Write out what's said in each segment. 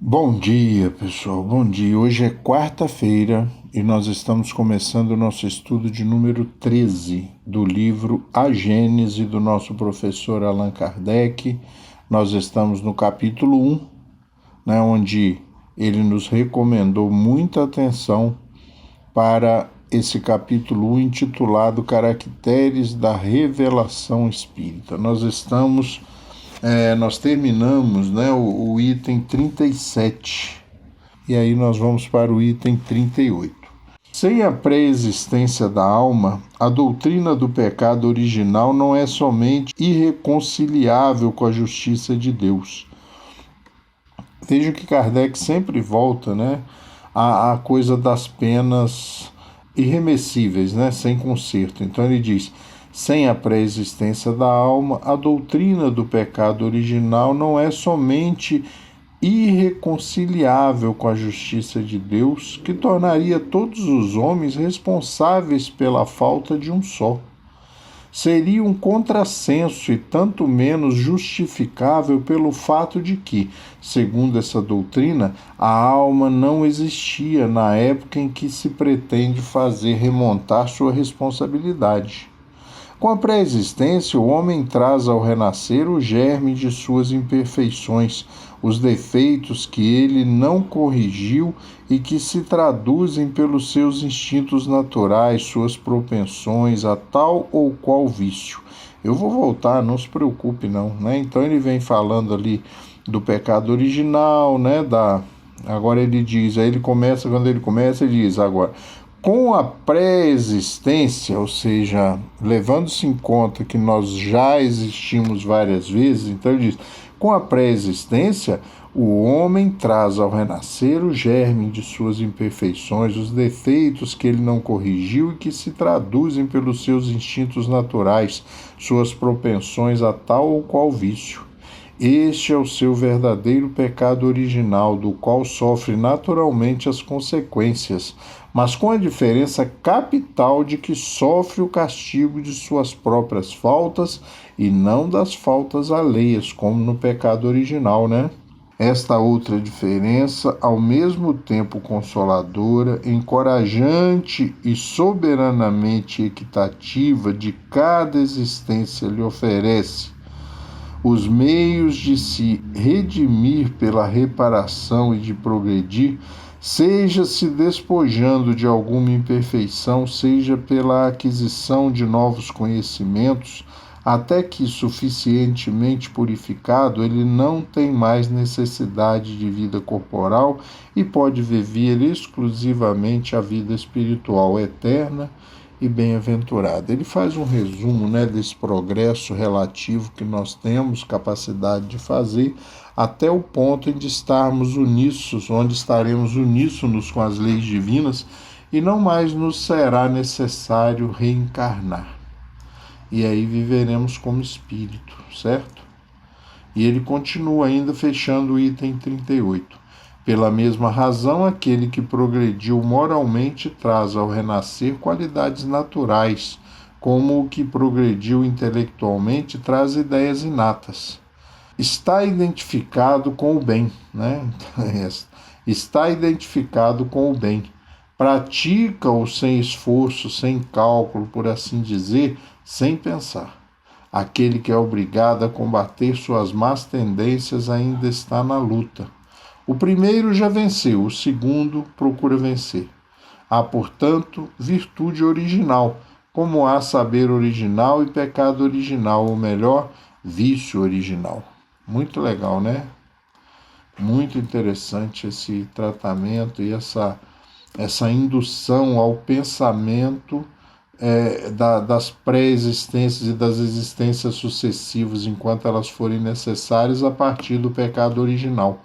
Bom dia, pessoal. Bom dia. Hoje é quarta-feira e nós estamos começando o nosso estudo de número 13 do livro A Gênese do nosso professor Allan Kardec. Nós estamos no capítulo 1, onde ele nos recomendou muita atenção para esse capítulo 1 intitulado Caracteres da Revelação Espírita. Nós terminamos o item 37 e aí nós vamos para o item 38. Sem a pré-existência da alma, a doutrina do pecado original não é somente irreconciliável com a justiça de Deus. Veja que Kardec sempre volta à coisa das penas irremessíveis, sem conserto. Então ele diz: sem a pré-existência da alma, a doutrina do pecado original não é somente irreconciliável com a justiça de Deus, que tornaria todos os homens responsáveis pela falta de um só. Seria um contrassenso e tanto menos justificável pelo fato de que, segundo essa doutrina, a alma não existia na época em que se pretende fazer remontar sua responsabilidade. Com a pré-existência, o homem traz ao renascer o germe de suas imperfeições, os defeitos que ele não corrigiu e que se traduzem pelos seus instintos naturais, suas propensões a tal ou qual vício. Eu vou voltar, não se preocupe não, Então ele vem falando ali do pecado original, Agora ele diz, quando ele começa, ele diz agora: com a pré-existência, ou seja, levando-se em conta que nós já existimos várias vezes, então ele diz: com a pré-existência, o homem traz ao renascer o germe de suas imperfeições, os defeitos que ele não corrigiu e que se traduzem pelos seus instintos naturais, suas propensões a tal ou qual vício. Este é o seu verdadeiro pecado original, do qual sofre naturalmente as consequências, mas com a diferença capital de que sofre o castigo de suas próprias faltas e não das faltas alheias, como no pecado original, Esta outra diferença, ao mesmo tempo consoladora, encorajante e soberanamente equitativa de cada existência lhe oferece os meios de se redimir pela reparação e de progredir, seja se despojando de alguma imperfeição, seja pela aquisição de novos conhecimentos, até que, suficientemente purificado, ele não tem mais necessidade de vida corporal e pode viver exclusivamente a vida espiritual eterna e bem-aventurada. Ele faz um resumo desse progresso relativo que nós temos capacidade de fazer até o ponto de estarmos uníssonos, onde estaremos uníssonos com as leis divinas e não mais nos será necessário reencarnar. E aí viveremos como espírito, certo? E ele continua ainda fechando o item 38. Pela mesma razão, aquele que progrediu moralmente traz ao renascer qualidades naturais, como o que progrediu intelectualmente traz ideias inatas. Está identificado com o bem, Está identificado com o bem. Pratica-o sem esforço, sem cálculo, por assim dizer, sem pensar. Aquele que é obrigado a combater suas más tendências ainda está na luta. O primeiro já venceu, o segundo procura vencer. Há, portanto, virtude original, como há saber original e pecado original, ou melhor, vício original. Muito legal, Muito interessante esse tratamento e essa indução ao pensamento das pré-existências e das existências sucessivas, enquanto elas forem necessárias, a partir do pecado original,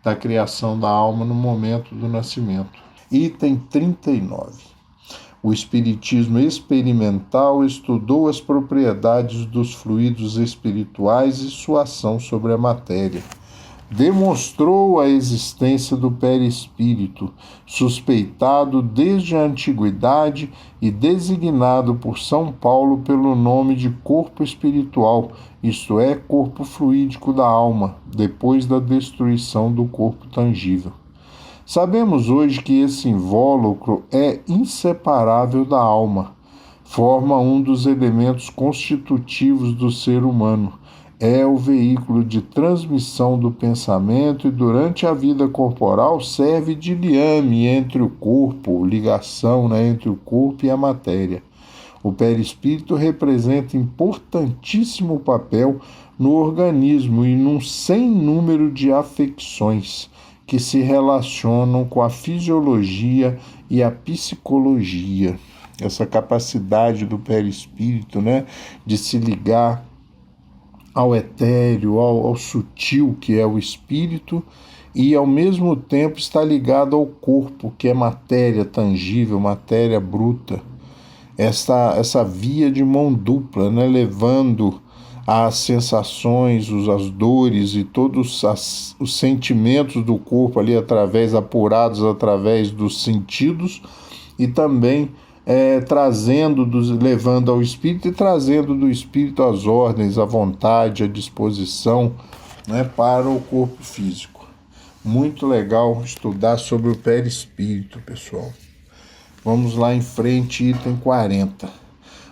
da criação da alma no momento do nascimento. Item 39. O espiritismo experimental estudou as propriedades dos fluidos espirituais e sua ação sobre a matéria. demonstrou a existência do perispírito, suspeitado desde a antiguidade e designado por São Paulo pelo nome de corpo espiritual, isto é, corpo fluídico da alma, depois da destruição do corpo tangível. Sabemos hoje que esse invólucro é inseparável da alma, forma um dos elementos constitutivos do ser humano, é o veículo de transmissão do pensamento e durante a vida corporal serve de liame entre o corpo, ligação, entre o corpo e a matéria. O perispírito representa importantíssimo papel no organismo e num sem número de afecções que se relacionam com a fisiologia e a psicologia. Essa capacidade do perispírito, de se ligar ao etéreo, ao sutil, que é o espírito, e ao mesmo tempo está ligado ao corpo, que é matéria tangível, matéria bruta. Essa via de mão dupla, levando as sensações, as dores e todos os sentimentos do corpo ali apurados através dos sentidos, e também levando ao espírito e trazendo do espírito as ordens, a vontade, a disposição, para o corpo físico. Muito legal estudar sobre o perispírito, pessoal. Vamos lá em frente, item 40.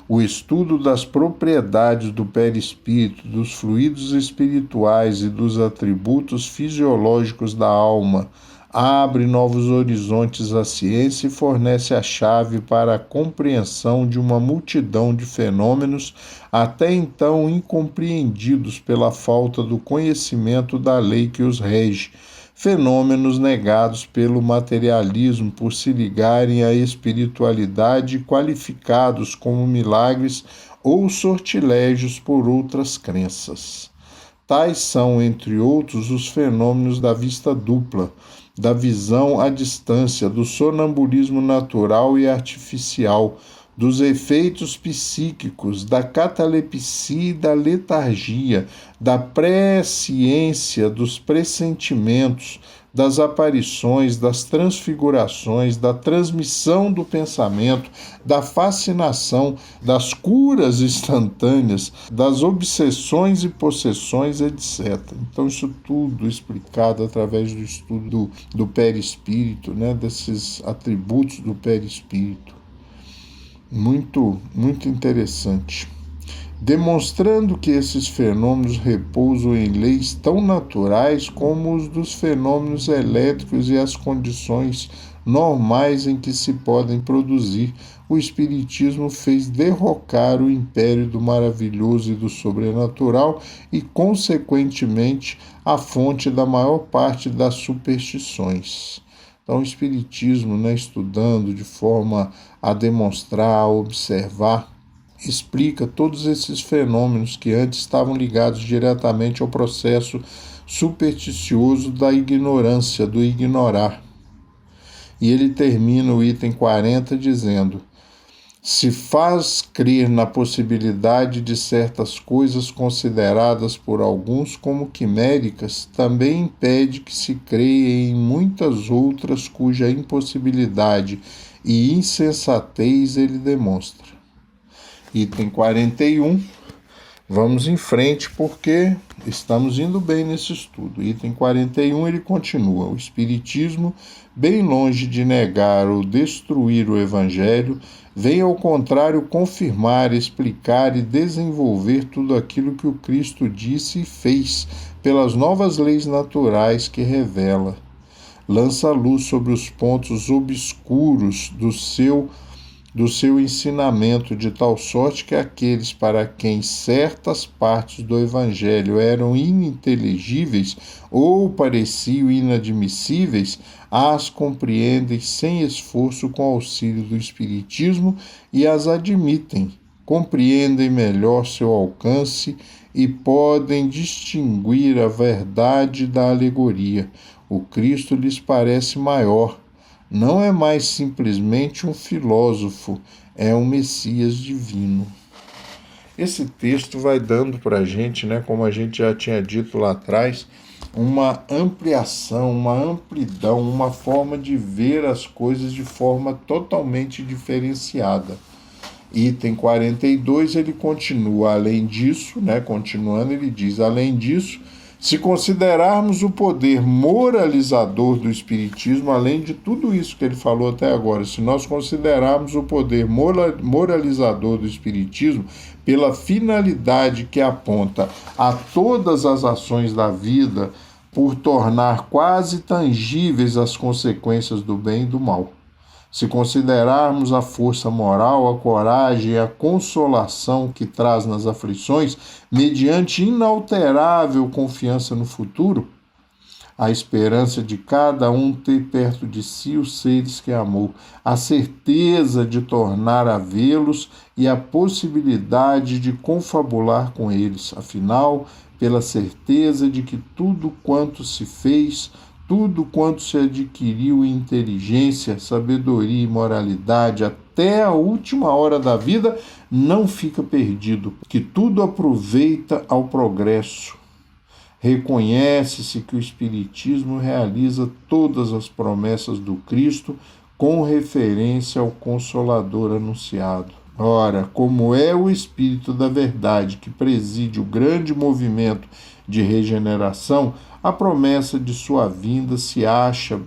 O estudo das propriedades do perispírito, dos fluidos espirituais e dos atributos fisiológicos da alma abre novos horizontes à ciência e fornece a chave para a compreensão de uma multidão de fenômenos até então incompreendidos pela falta do conhecimento da lei que os rege, fenômenos negados pelo materialismo por se ligarem à espiritualidade e qualificados como milagres ou sortilégios por outras crenças. Tais são, entre outros, os fenômenos da vista dupla, da visão à distância, do sonambulismo natural e artificial, dos efeitos psíquicos, da catalepsia e da letargia, da presciência, dos pressentimentos, das aparições, das transfigurações, da transmissão do pensamento, da fascinação, das curas instantâneas, das obsessões e possessões, etc. Então, isso tudo explicado através do estudo do perispírito, desses atributos do perispírito. Muito, muito interessante. Demonstrando que esses fenômenos repousam em leis tão naturais como os dos fenômenos elétricos e as condições normais em que se podem produzir, o Espiritismo fez derrocar o império do maravilhoso e do sobrenatural e, consequentemente, a fonte da maior parte das superstições. Então, o Espiritismo, estudando de forma a demonstrar, a observar, explica todos esses fenômenos que antes estavam ligados diretamente ao processo supersticioso da ignorância, do ignorar. E ele termina o item 40 dizendo: se faz crer na possibilidade de certas coisas consideradas por alguns como quiméricas, também impede que se creia em muitas outras cuja impossibilidade e insensatez ele demonstra. Item 41. Vamos em frente porque estamos indo bem nesse estudo. Item 41, ele continua. O Espiritismo, bem longe de negar ou destruir o Evangelho, vem ao contrário confirmar, explicar e desenvolver tudo aquilo que o Cristo disse e fez pelas novas leis naturais que revela. Lança luz sobre os pontos obscuros do seu ensinamento, de tal sorte que aqueles para quem certas partes do Evangelho eram ininteligíveis ou pareciam inadmissíveis, as compreendem sem esforço com auxílio do Espiritismo e as admitem, compreendem melhor seu alcance e podem distinguir a verdade da alegoria. O Cristo lhes parece maior. Não é mais simplesmente um filósofo, é um Messias divino. Esse texto vai dando para a gente, como a gente já tinha dito lá atrás, uma ampliação, uma amplidão, uma forma de ver as coisas de forma totalmente diferenciada. Item 42, ele continua, além disso, continuando, ele diz, além disso, se considerarmos o poder moralizador do Espiritismo, além de tudo isso que ele falou até agora, se nós considerarmos o poder moralizador do Espiritismo pela finalidade que aponta a todas as ações da vida, por tornar quase tangíveis as consequências do bem e do mal. Se considerarmos a força moral, a coragem e a consolação que traz nas aflições, mediante inalterável confiança no futuro, a esperança de cada um ter perto de si os seres que amou, a certeza de tornar a vê-los e a possibilidade de confabular com eles, afinal, pela certeza de que tudo quanto se fez, tudo quanto se adquiriu em inteligência, sabedoria e moralidade até a última hora da vida não fica perdido, que tudo aproveita ao progresso. Reconhece-se que o Espiritismo realiza todas as promessas do Cristo com referência ao Consolador anunciado. Ora, como é o Espírito da Verdade que preside o grande movimento de regeneração, a promessa de sua vinda se acha,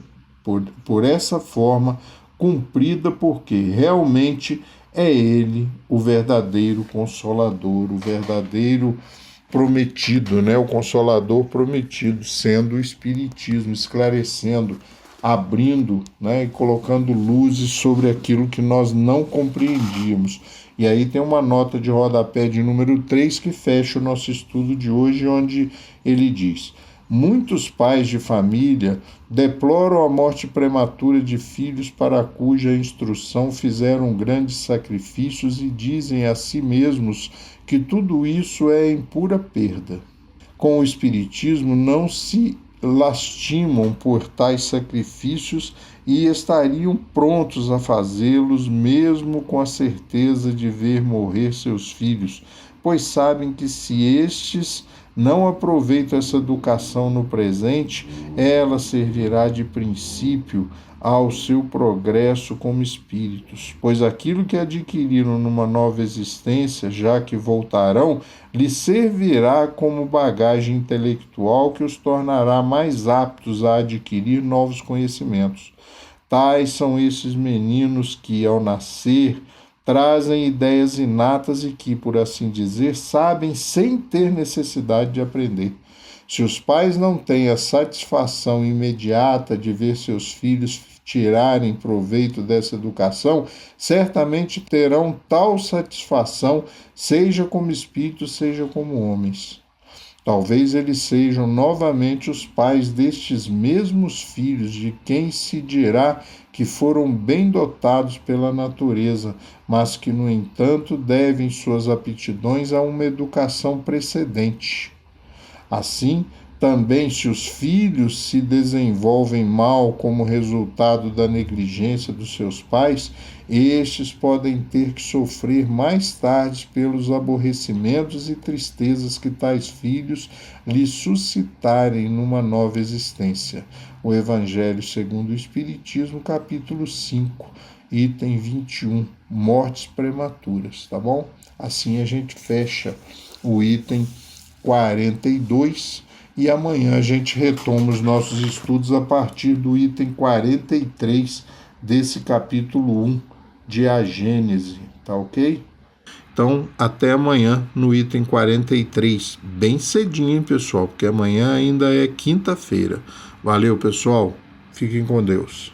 por essa forma, cumprida, porque realmente é ele o verdadeiro Consolador, o verdadeiro prometido, o Consolador prometido, sendo o Espiritismo, esclarecendo, abrindo, e colocando luzes sobre aquilo que nós não compreendíamos. E aí tem uma nota de rodapé de número 3 que fecha o nosso estudo de hoje, onde ele diz: muitos pais de família deploram a morte prematura de filhos para cuja instrução fizeram grandes sacrifícios e dizem a si mesmos que tudo isso é em pura perda. Com o Espiritismo não se lastimam por tais sacrifícios e estariam prontos a fazê-los mesmo com a certeza de ver morrer seus filhos, pois sabem que se estes não aproveitam essa educação no presente, ela servirá de princípio ao seu progresso como espíritos, pois aquilo que adquiriram numa nova existência, já que voltarão, lhes servirá como bagagem intelectual que os tornará mais aptos a adquirir novos conhecimentos. Tais são esses meninos que, ao nascer, trazem ideias inatas e que, por assim dizer, sabem sem ter necessidade de aprender. Se os pais não têm a satisfação imediata de ver seus filhos tirarem proveito dessa educação, certamente terão tal satisfação, seja como espíritos, seja como homens. Talvez eles sejam novamente os pais destes mesmos filhos, de quem se dirá que foram bem dotados pela natureza, mas que, no entanto, devem suas aptidões a uma educação precedente. Assim, também, se os filhos se desenvolvem mal como resultado da negligência dos seus pais, estes podem ter que sofrer mais tarde pelos aborrecimentos e tristezas que tais filhos lhes suscitarem numa nova existência. O Evangelho segundo o Espiritismo, capítulo 5, item 21, mortes prematuras, tá bom? Assim a gente fecha o item 42, e amanhã a gente retoma os nossos estudos a partir do item 43 desse capítulo 1 de A Gênese, tá ok? Então, até amanhã no item 43, bem cedinho, hein, pessoal, porque amanhã ainda é quinta-feira. Valeu, pessoal. Fiquem com Deus.